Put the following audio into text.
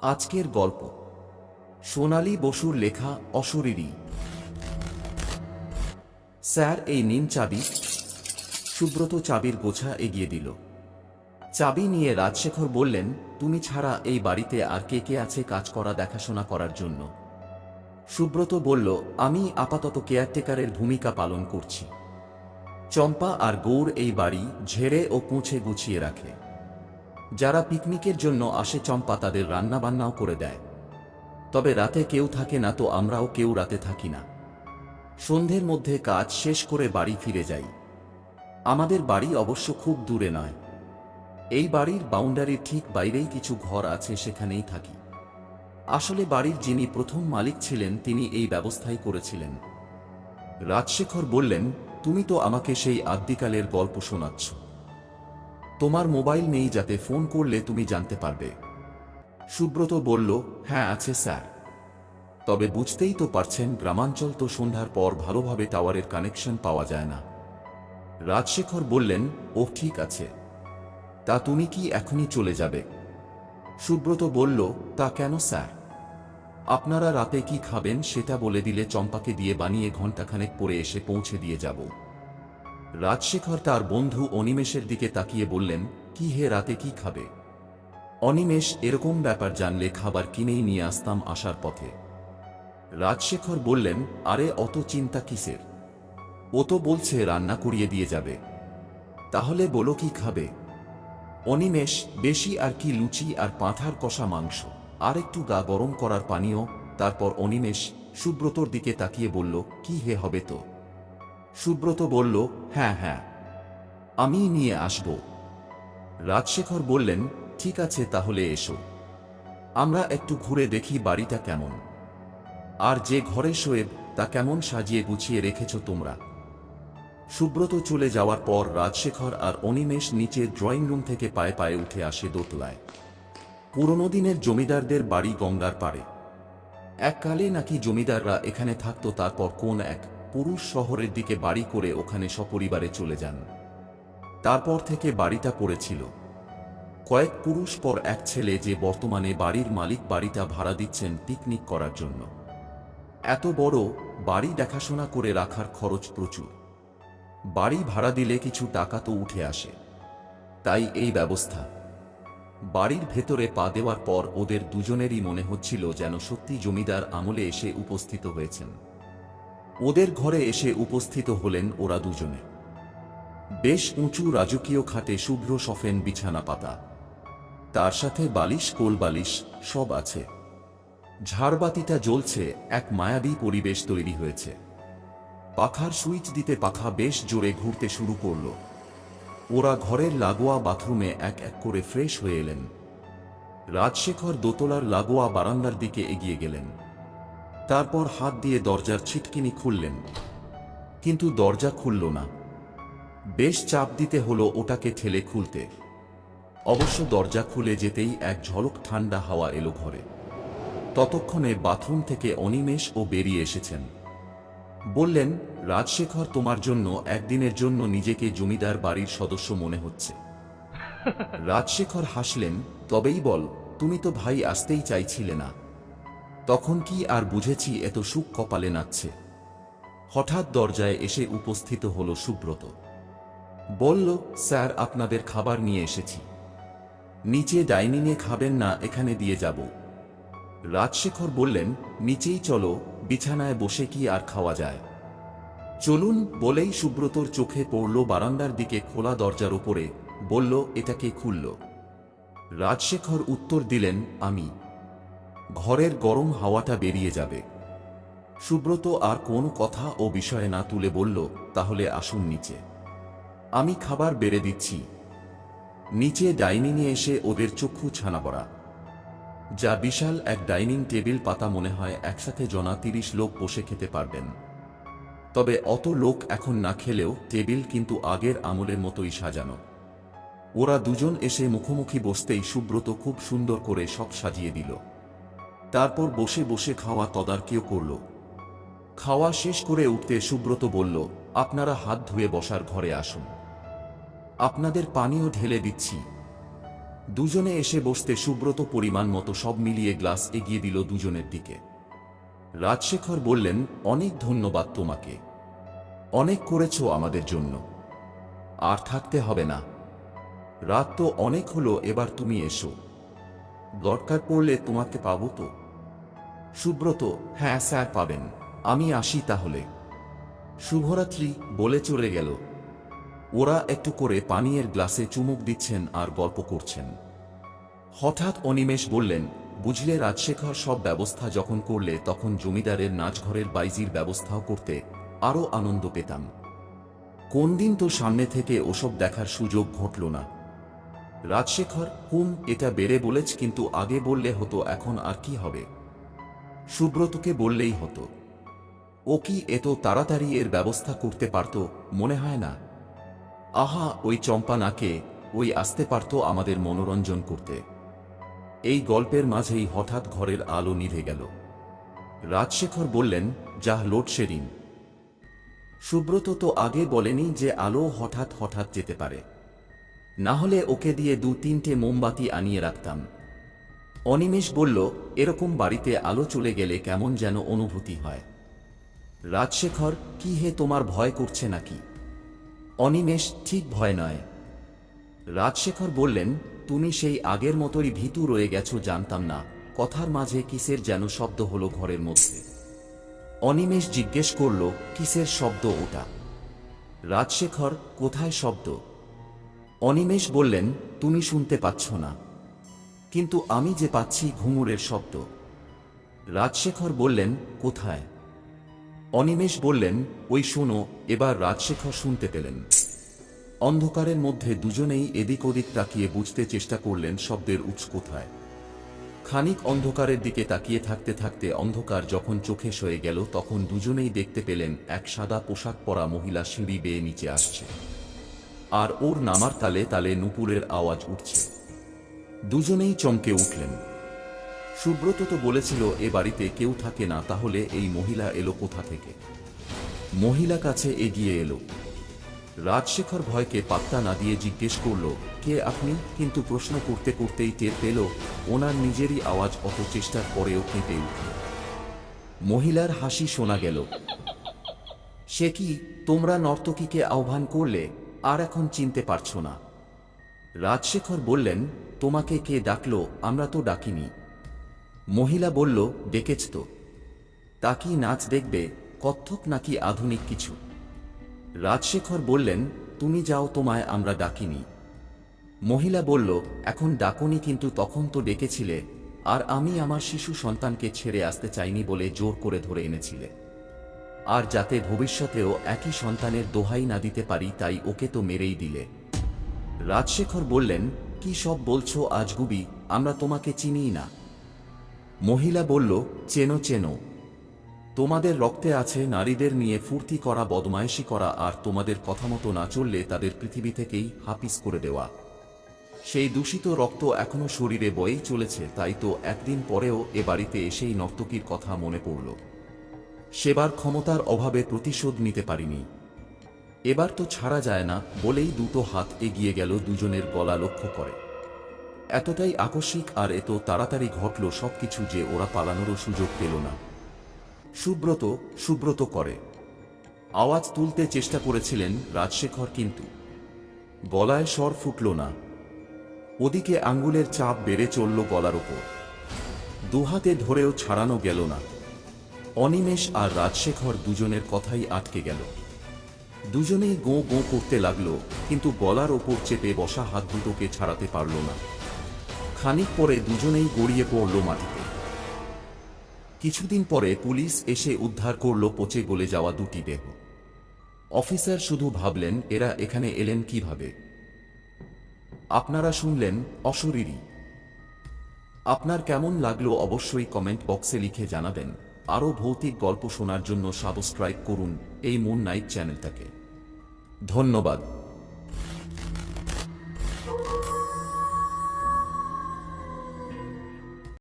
আজকের গল্প সোনালী বসুর লেখা অশরীরী। স্যার, এই নিন চাবি। সুব্রত চাবির গোছা এগিয়ে দিল। চাবি নিয়ে রাজশেখর বললেন, তুমি ছাড়া এই বাড়িতে আর কে কে আছে কাজ করা দেখাশোনা করার জন্য? সুব্রত বলল, আমি আপাতত কেয়ারটেকারের ভূমিকা পালন করছি। চম্পা আর গৌর এই বাড়ি ঝেড়ে ও পুঁছে গুছিয়ে রাখে। যারা পিকনিকের জন্য আসে চম্পা তাদের রান্নাবান্নাও করে দেয়। তবে রাতে কেউ থাকে না, তো আমরাও কেউ রাতে থাকি না। সন্ধ্যের মধ্যে কাজ শেষ করে বাড়ি ফিরে যাই। আমাদের বাড়ি অবশ্য খুব দূরে নয়। এই বাড়ির বাউন্ডারির ঠিক বাইরেই কিছু ঘর আছে, সেখানেই থাকি। আসলে বাড়ির যিনি প্রথম মালিক ছিলেন তিনি এই ব্যবস্থাই করেছিলেন। রাজশেখর বললেন, তুমি তো আমাকে সেই আদ্যিকালের গল্প শোনাচ্ছ। তোমার মোবাইল নেই যাতে ফোন করলে তুমি জানতে পারবে? সুব্রত বলল, হ্যাঁ আছে স্যার। তবে বুঝতেই তো পারছেন, গ্রামাঞ্চল তো সন্ধ্যার পর ভালোভাবে টাওয়ারের কানেকশন পাওয়া যায় না। রাজশেখর বললেন, ও ঠিক আছে। তা তুমি কি এখনই চলে যাবে? সুব্রত বলল, তা কেন স্যার? আপনারা রাতে কি খাবেন সেটা বলে দিলে চম্পাকে দিয়ে বানিয়ে ঘণ্টাখানেক পরে এসে পৌঁছে দিয়ে যাব। রাজশেখর তার বন্ধু অনিমেষের দিকে তাকিয়ে বললেন, কি হে, রাতে কি খাবে? অনিমেষ এরকম ব্যাপার জানলে খাবার কিনেই নিয়ে আসতাম আসার পথে। রাজশেখর বললেন, আরে অত চিন্তা কিসের? ও তো বলছে রান্না করিয়ে দিয়ে যাবে। তাহলে বলো কি খাবে? অনিমেষ, বেশি আর কি, লুচি আর পাঁঠার কষা মাংস, আর একটু গা গরম করার পানীয়। তারপর অনিমেষ সুব্রতর দিকে তাকিয়ে বলল, কি হে, হবে তো? সুব্রত বলল, হ্যাঁ হ্যাঁ, আমিই নিয়ে আসব। রাজশেখর বললেন, ঠিক আছে তাহলে এসো, আমরা একটু ঘুরে দেখি বাড়িটা কেমন। আর যে ঘরে শোয়েব তা কেমন সাজিয়ে গুছিয়ে রেখেছ তোমরা। সুব্রত চলে যাওয়ার পর রাজশেখর আর অনিমেষ নিচে ড্রয়িং রুম থেকে পায়ে পায়ে উঠে আসে দোতলায়। পুরনো দিনের জমিদারদের বাড়ি গঙ্গার পাড়ে। এককালে নাকি জমিদাররা এখানে থাকত, তারপর কোন এক পুরুষ শহরের দিকে বাড়ি করে ওখানে সপরিবারে চলে যান। তারপর থেকে বাড়িটা পড়েছিল। কয়েক পুরুষ পর এক ছেলে, যে বর্তমানে বাড়ির মালিক, বাড়িটা ভাড়া দিচ্ছেন পিকনিক করার জন্য। এত বড় বাড়ি দেখাশোনা করে রাখার খরচ প্রচুর। বাড়ি ভাড়া দিলে কিছু টাকা তো উঠে আসে, তাই এই ব্যবস্থা। বাড়ির ভেতরে পা দেওয়ার পর ওদের দুজনেরই মনে হচ্ছিল যেন সত্যি জমিদার আমলে এসে উপস্থিত হয়েছেন। ওদের ঘরে এসে উপস্থিত হলেন ওরা দুজনে। বেশ উঁচু রাজকীয় খাটে শুভ্র সফেন বিছানা পাতা, তার সাথে বালিশ, কোল বালিশ সব আছে। ঝাড়বাতিটা জ্বলছে, এক মায়াবী পরিবেশ তৈরি হয়েছে। পাখার সুইচ দিতে পাখা বেশ জোরে ঘুরতে শুরু করল। ওরা ঘরের লাগোয়া বাথরুমে এক এক করে ফ্রেশ হয়ে এলেন। রাজশেখর দোতলার লাগোয়া বারান্দার দিকে এগিয়ে গেলেন। তারপর হাত দিয়ে দরজার ছিটকিনি খুললেন, কিন্তু দরজা খুলল না। বেশ চাপ দিতে হলো ওটাকে ঠেলে খুলতে। অবশ্য দরজা খুলে যেতেই এক ঝলক ঠান্ডা হাওয়া এলো ঘরে। ততক্ষণে বাথরুম থেকে অনিমেষ ও বেরিয়ে এসেছেন। বললেন, রাজশেখর, তোমার জন্য একদিনের জন্য নিজেকে জমিদার বাড়ির সদস্য মনে হচ্ছে। রাজশেখর হাসলেন, তবেই বল, তুমি তো ভাই আসতেই চাইছিলে না। তখন কি আর বুঝেছি এত সুখ কপালে নাচছে? হঠাৎ দরজায় এসে উপস্থিত হল সুব্রত। বলল, স্যার, আপনাদের খাবার নিয়ে এসেছি। নিচে ডাইনিংয়ে খাবেন না, এখানে দিয়ে যাব? রাজশেখর বললেন, নিচেই চলো, বিছানায় বসে কি আর খাওয়া যায়? চলুন। বলেই সুব্রতর চোখে পড়ল বারান্দার দিকে খোলা দরজার ওপরে। বলল, এটা কে খুলল? রাজশেখর উত্তর দিলেন, আমি। ঘরের গরম হাওয়াটা বেরিয়ে যাবে। সুব্রত আর কোনো কথা ও বিষয়ে না তুলে বলল, তাহলে আসুন নিচে, আমি খাবার বেড়ে দিচ্ছি। নিচে ডাইনিংয়ে এসে ওদের চক্ষু ছানাবড়া। যা বিশাল এক ডাইনিং টেবিল পাতা, মনে হয় একসাথে জনা 30 লোক বসে খেতে পারবেন। তবে অত লোক এখন না খেলেও টেবিল কিন্তু আগের আমলের মতোই সাজানো। ওরা দুজন এসে মুখোমুখি বসতেই সুব্রত খুব সুন্দর করে সব সাজিয়ে দিল। তারপর বসে বসে খাওয়া তদারকিও করল। খাওয়া শেষ করে উঠতে সুব্রত বলল, আপনারা হাত ধুয়ে বসার ঘরে আসুন, আপনাদের পানিও ঢেলে দিচ্ছি। দুজনে এসে বসতে সুব্রত পরিমাণ মতো সব মিলিয়ে গ্লাস এগিয়ে দিল দুজনের দিকে। রাজশেখর বললেন, অনেক ধন্যবাদ তোমাকে, অনেক করেছো আমাদের জন্য, আর থাকতে হবে না, রাত তো অনেক হলো, এবার তুমি এসো, দরকার পড়লে তোমাকে পাবো তো। সুব্রত, হ্যাঁ স্যার পাবেন, আমি আসি তাহলে। শুভরাত্রি বলে চলে গেল। ওরা একটু করে পানীয়ের গ্লাসে চুমুক দিচ্ছেন আর গল্প করছেন। হঠাৎ অনিমেষ বললেন, বুঝলে রাজশেখর, সব ব্যবস্থা যখন করলে তখন জমিদারের নাচঘরের বাইজির ব্যবস্থাও করতে আরও আনন্দ পেতাম। কোন দিন তো সামনে থেকে ওসব দেখার সুযোগ ঘটল না। রাজশেখর, এটা বেড়ে বলেছ, কিন্তু আগে বললে হতো, এখন আর কি হবে? সুব্রতকে বললেই হতো। ও কি এত তাড়াতাড়ি এর ব্যবস্থা করতে পারত? মনে হয় না। আহা, ওই চম্পা নাকে, ওই আসতে পারত আমাদের মনোরঞ্জন করতে। এই গল্পের মাঝেই হঠাৎ ঘরের আলো নিভে গেল। রাজশেখর বললেন, যাহ, লোডশেডিং। সুব্রত তো আগে বলেনি যে আলো হঠাৎ হঠাৎ যেতে পারে, না হলে ওকে দিয়ে 2-3টে মোমবাতি আনিয়ে রাখতাম। অনিমেষ বলল, এরকম বাড়িতে আলো চলে গেলে কেমন যেন অনুভূতি হয়। রাজশেখর, কি হে, তোমার ভয় করছে নাকি? অনিমেষ, ঠিক ভয় নয়। রাজশেখর বললেন, তুমি সেই আগের মতোই ভীতু রয়ে গেছো, জানতাম না। কথার মাঝে কিসের যেন শব্দ হলো ঘরের মধ্যে। অনিমেষ জিজ্ঞেস করল, কিসের শব্দ ওটা? রাজশেখর, কোথায় শব্দ? অনিমেষ বললেন, তুমি শুনতে পাচ্ছ না, কিন্তু আমি যে পাচ্ছি ঘুঙুরের শব্দ। রাজশেখর বললেন, কোথায়? অনিমেষ বললেন, ওই শোনো। এবার রাজশেখর শুনতে পেলেন। অন্ধকারের মধ্যে দুজনেই এদিক ওদিক তাকিয়ে বুঝতে চেষ্টা করলেন শব্দের উৎস কোথায়। খানিক অন্ধকারের দিকে তাকিয়ে থাকতে থাকতে অন্ধকার যখন চোখে সয়ে গেল, তখন দুজনেই দেখতে পেলেন এক সাদা পোশাক পরা মহিলা সিঁড়ি বেয়ে নিচে আসছে, আর ওর নামার তালে তালে নুপুরের আওয়াজ উঠছে। দুজনেই চমকে উঠলেন। সুব্রত তো বলেছিল এ বাড়িতে কেউ থাকে না, তাহলে এই মহিলা এলো কোথা থেকে? মহিলা কাছে এগিয়ে এলো। রাজশেখর ভয়কে পাত্তা না দিয়ে জিজ্ঞেস করল, কে আপনি? কিন্তু প্রশ্ন করতে করতেই টের পেল ওনার নিজেরই আওয়াজ অত চেষ্টার পরেও কেঁপে উঠল। মহিলার হাসি শোনা গেল। সে কি, তোমরা নর্তকীকে আহ্বান করলে, আর এখন চিনতে পারছো না? রাজশেখর বললেন, তোমাকে কে ডাকলো? আমরা তো ডাকিনি। মহিলা বলল, ডেকেছ তো। তা কি নাচ দেখবে, কত্থক নাকি আধুনিক কিছু? রাজশেখর বললেন, তুমি যাও, তোমায় আমরা ডাকিনি। মহিলা বলল, এখন ডাকনি, কিন্তু তখন তো ডেকেছিলে, আর আমি আমার শিশু সন্তানকে ছেড়ে আসতে চাইনি বলে জোর করে ধরে এনেছিলে, আর যাতে ভবিষ্যতেও একই সন্তানের দোহাই না দিতে পারি তাই ওকে তো মেরেই দিলে। রাজশেখর বললেন, কি সব বলছো আজগুবি, আমরা তোমাকে চিনিই না। মহিলা বলল, চেনো চেনো, তোমাদের রক্তে আছে নারীদের নিয়ে ফুর্তি করা, বদমায়েশি করা, আর তোমাদের কথা মতো না চললে তাদের পৃথিবী থেকেই হাপিস করে দেওয়া। সেই দূষিত রক্ত এখনো শরীরে বয়েই চলেছে, তাই তো একদিন পরেও এ বাড়িতে এসেই নর্তকীর কথা মনে পড়ল। সেবার ক্ষমতার অভাবে প্রতিশোধ নিতে পারিনি, এবার তো ছাড়া যায় না, বলেই দুটো হাত এগিয়ে গেল দুজনের গলা লক্ষ্য করে। এতটাই আকস্মিক আর এত তাড়াতাড়ি ঘটল সবকিছু যে ওরা পালানোরও সুযোগ পেল না। সুব্রত, সুব্রত করে আওয়াজ তুলতে চেষ্টা করেছিলেন রাজশেখর, কিন্তু গলায় স্বর ফুটল না। ওদিকে আঙ্গুলের চাপ বেড়ে চলল গলার ওপর, দুহাতে ধরেও ছাড়ানো গেল না। অনিমেষ আর রাজশেখর দুজনের কথাই আটকে গেল। দুজনেই গোঁ গোঁ করতে লাগল, কিন্তু গলার ওপর চেপে বসা হাত দুটোকে ছাড়াতে পারল না। খানিক পরে দুজনেই গড়িয়ে পড়ল মাটিতে। কিছুদিন পরে পুলিশ এসে উদ্ধার করল পচে গলে যাওয়া দুটি দেহ। অফিসার শুধু ভাবলেন, এরা এখানে এলেন কিভাবে? আপনারা শুনলেন অশরীরী। আপনার কেমন লাগলো অবশ্যই কমেন্ট বক্সে লিখে জানাবেন। আরও ভৌতিক গল্প শোনার জন্য সাবস্ক্রাইব করুন এই মুন নাইট চ্যানেলটাকে। ধন্যবাদ।